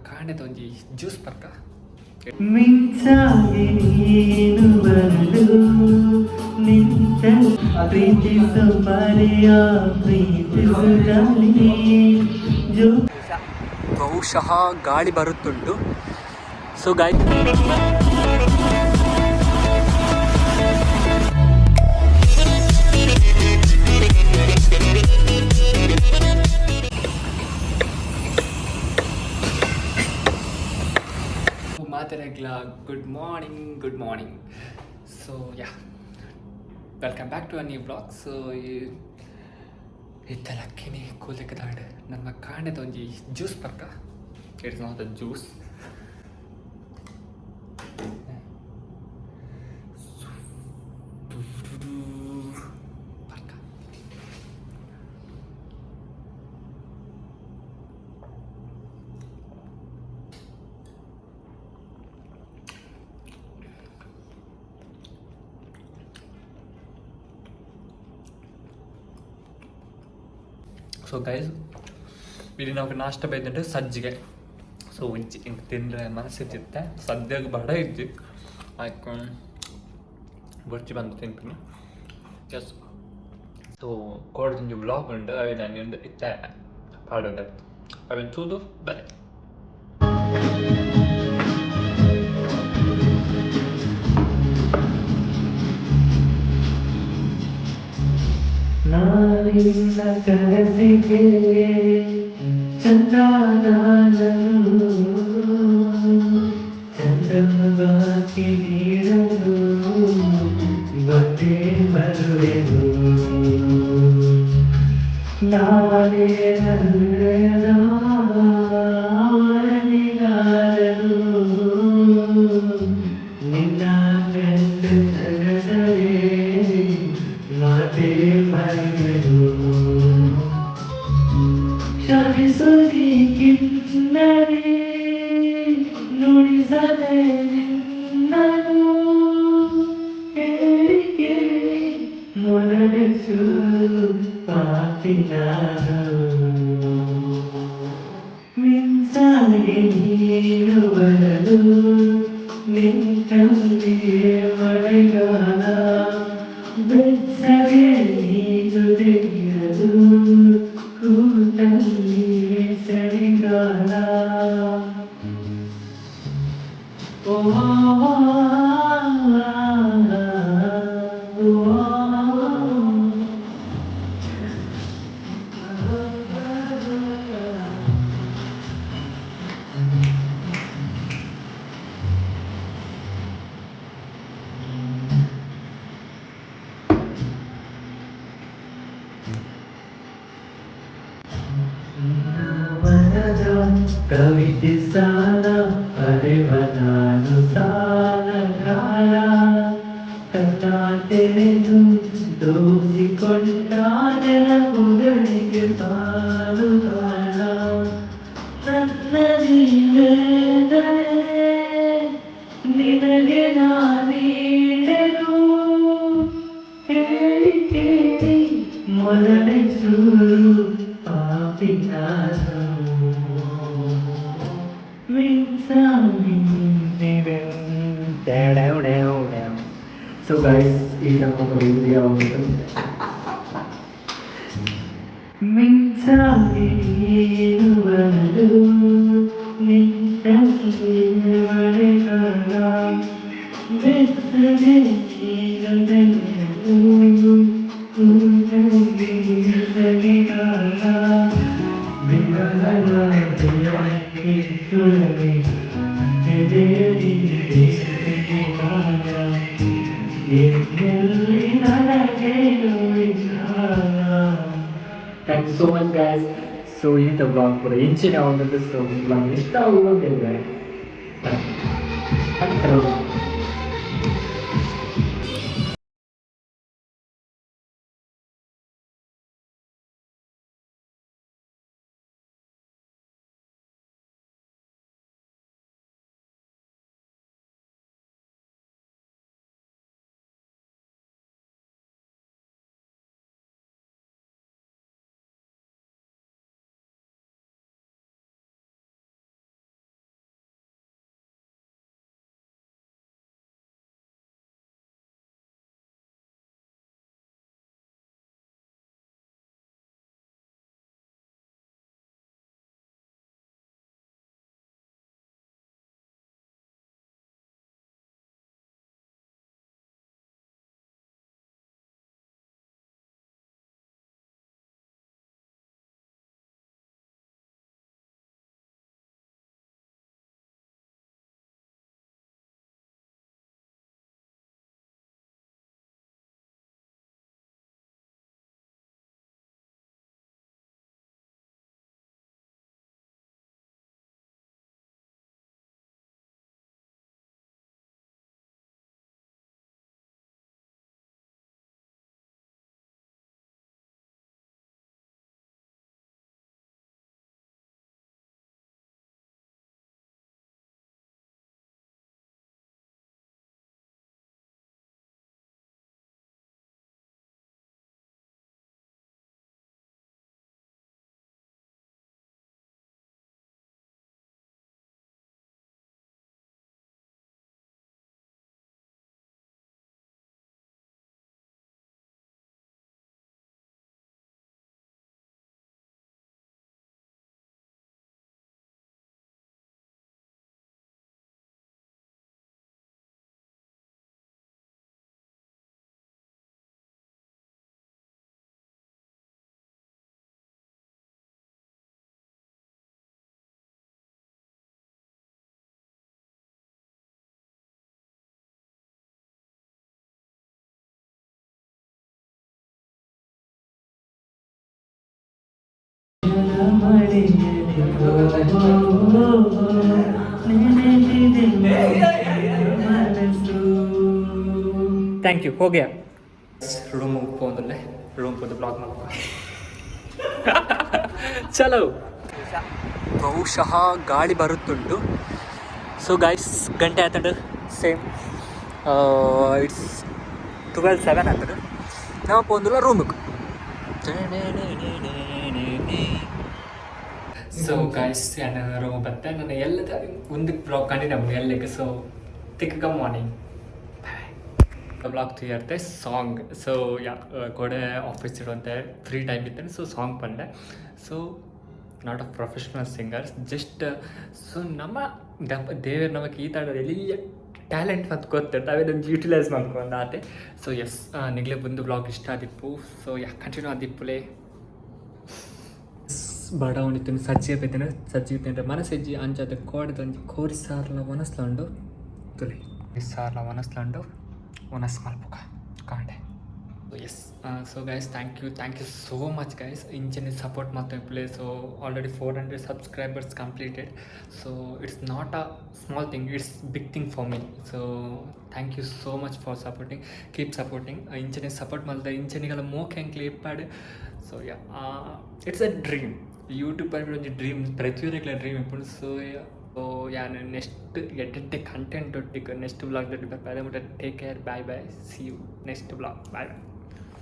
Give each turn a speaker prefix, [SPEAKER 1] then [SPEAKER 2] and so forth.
[SPEAKER 1] ಕಾಂಡೆದ ಒಂಜಿ ಜ್ಯೂಸ್ ಬರ್ಕ
[SPEAKER 2] ಮಿಂಚಾಗಿ ನೀನು ಬರಲು ನಿಂತ ಪ್ರೀತಿಸು ಮರೆಯ ಪ್ರೀತಿಸುತ್ತಲೇ
[SPEAKER 1] ಬಹುಶಃ ಗಾಳಿ ಬರುತ್ತುಂಟು. ಸೊ ಗಾಳಿ ಮಾತಾಡಗ್ಲ good morning. So yeah, welcome back to a new blog. So ಇತ್ತಲಕ್ಕಿನಿ ಕೂದಲಿಕದಾಡ್ ನಮ್ಮ ಕಾಂಡೆದ ಒಂಜಿ ಜ್ಯೂಸ್ ಬರ್ಕ. It's not a juice. So guys, ಇಲ್ಲಿ ನಾವು ನಾಷ್ಟ ಬೈದಂటే ಸಜ್ಜಿಗೆ. ಸೊ ಒಂಚಿ ಹಿಂಗೆ ತಿಂದರೆ ಮನಸ್ಸಿದ್ದಿತ್ತೆ. ಸದ್ಯಕ್ಕೆ ಬಡ ಇದ್ದಿ ಆಯ್ತು ಬೊಚ್ಚಿ ಬಂದು ತಿಂತೀನಿ. ಎಸ್. ಸೊ ಕೋಡ್ದಿಂಜು ಬ್ಲಾಗ್ ಉಂಡು ಅవి ನಾನು ಇತ್ತೆ ಪಾಡೋದು ಅವೇನು ತೂದು ಬರೆ.
[SPEAKER 2] ನಾನಿನ್ನ ಕನಸಿಗೆ ಚಂದ್ರನಾದನು ಚಂದ್ರಮುಖಿ ನೀಡಲು ಬಂದೇ ಬರುವೆನು. ನಾನೇ ಹೃದಯದ ಆರನಿಗಾರನು ನಿನ್ನ ಕಂಡು ನಗದರೆ ಮಾತೇ ಮರೆಯಲು. ಕ್ಷಮಿಸುತ್ತೀ ಕಿನ್ನರೆ ನುಡಿಸದೆ ನಿನ್ನನು ಕೇಳಿ ಕೇಳಿ ಮೊದಲಿಸು ಪಾಪಿ ನಾನು. ಮಿಂಚಾಗಿ ನೀನು ಬರಲು ನಿಂತಲ್ಲಿಯೇ ಮಳೆಗಾಲ ಬೆಚ್ಚಗೆ ನೀನು ತೆಗೆಯಲು ಕೂತಲ್ಲಿಯೇ ಚಳಿಗಾಲ. ಓ ಮನದ ಕವಿತೆ ಸಾಲ ಅರಿವ ನಾನು ಸಾಲ ಕಾಲ ಕನ್ನ ತೆರೆದು ದೋಸಿಕೊಂಡ ನೆನಪುಗಳಿಗೆ ಸಾಲು ಕಾಲ. ನನ್ನ ಜೀವನದಲ್ಲಿ ನಿನಗೆ ನಾನೀಡಲು ಹೇಳಿ ಕೇಳಿ ಮೊದಲೇ ಸುರು ಪಾಪಿ ನಾನು. So guys, ಈಗ ನಮ್ಮ ವಿಡಿಯೋ ಮಿಂಚಾಗಿ ನೀನು ಬರಲು ನಿಂತಲ್ಲಿ ಮಳೆಗಾಲ ಬೆಚ್ಚಗೆ ನೀನು ತೆಗೆಯಲು ಕೂತಲ್ಲಿಯೇ ಚಳಿಗಾಲ. ಬಿರಹದ ಸುರವಿ ಎದೆಯಲ್ಲಿ ಕಾಲ ಎಲ್ಲಿ ನನಗೇನು ವಿಚಾರ. Thank you so much guys. So in the vlog for inch down the vlog ಇಷ್ಟ ಆಗುವಂತಿಲ್ಲ.
[SPEAKER 1] ಥ್ಯಾಂಕ್ ಯು ಹೋಗ್ಯಾ ರೂಮ್ ಹೋದಲ್ಲೇ ರೂಮ್ ಹೋದ ಬ್ಲಾಗ್ ಮಾಡ್ಕೊ ಚಲೋ ಬಹುಶಃ ಗಾಳಿ ಬರುತ್ತುಂಟು. ಸೊ ಗೈಸ್ ಗಂಟೆ ಆಯ್ತಂಡು ಸೇಮ್ ಇಟ್ಸ್ 12:07 ಆಯ್ತಂಡು ನಾವು ಪೋಂದುಲ್ಲ ರೂಮಿಗೆ. ಸೊ ಗೈಸ್ ನಾನು ರೂಮ್ ಬತ್ತೆ ನಾನು ಎಲ್ಲದ ಒಂದು ಬ್ಲಾಗ್ ಕಂಡಿದ್ದೆ ಎಲ್ಲಕ್ಕೆ. ಸೊ ತಿಕ್ಕ ಮಾರ್ನಿಂಗ್ ಬ್ಲಾಗ್ తీయర్తే ಸಾಂಗ್. ಸೊ ಯಾ ಕೊಡೆ ಆಫೀಸ್ ಇರುವಂತೆ ಫ್ರೀ ಟೈಮ್ ಇತ್ತು. ಸೊ ಸಾಂಗ್ ಬಂದೆ. So not a professional singers just so ನಮ್ಮ ದೇವ್ರ ನಮಗೆ ಈ ಥರ ಎಲ್ಲಿ ಟ್ಯಾಲೆಂಟ್ ಮತ್ತು ಗೊತ್ತಿರ್ತ ಅವೇದೊಂದು ಯೂಟಿಲೈಸ್ ಮಾಡ್ಕೊಂಡು ಆತೆ. ಸೊ ಎಸ್ ನಿಗಲೇ ಬಂದು ಬ್ಲಾಗ್ ಇಷ್ಟ ಆದಿಪ್ಪು. ಸೊ ಯಾಕೆ ಕಂಟಿನ್ಯೂ ಆದಿಪ್ಪುಲೇ ಬಡವಣಿತ್ತು ಸಜ್ಜಿಗೆ ಬೇತೇನೆ ಸಜ್ಜಿಗೆ ತಿಂದರೆ ಮನಸ್ಸಜ್ಜಿ ಅಂಜಾದ ಕೋಡಿದೊಂದು ಕೋರಿ ಸಾರ್ಲ ಒನಸ್ಲಂಡು ತುಲಿ ಸಾರ್ಲ ಒನಸ್ಲಂಡು ಒನಸ್ ಮಲ್ಪುಗ ಕಾಂಡೆ. Yes so guys thank you so much guys ಇಂಚನೆ ಸಪೋರ್ಟ್ ಮಾಡ್ತಾ ಪ್ಲೇ. So already 400 subscribers completed. So it's not a small thing, it's big thing for me. So thank you so much for supporting, keep supporting. ಇಂಚನೆ ಸಪೋರ್ಟ್ ಮಾಡ್ದೆ ಇಂಚನೆಗೆಲ್ಲ ಮೋಕೆ ಹೆಂಗೆ clip ಮಾಡಿ. So yeah it's a dream YouTube ಅಲ್ಲಿ ಒಂದು dream ಪ್ರತಿಯೊಂದಕ್ಕೆ ಡ್ರೀಮ್ ಇಪ್ಪು. ಸೊ ನಾನು ನೆಕ್ಸ್ಟ್ ಎಡಿಟ್ ಕಂಟೆಂಟ್ ಒಟ್ಟಿಗೆ ನೆಕ್ಸ್ಟ್ ಬ್ಲಾಗ್ ಬರ್ತಾರೆ. Take care, bye bye, see you next blog, bye bye.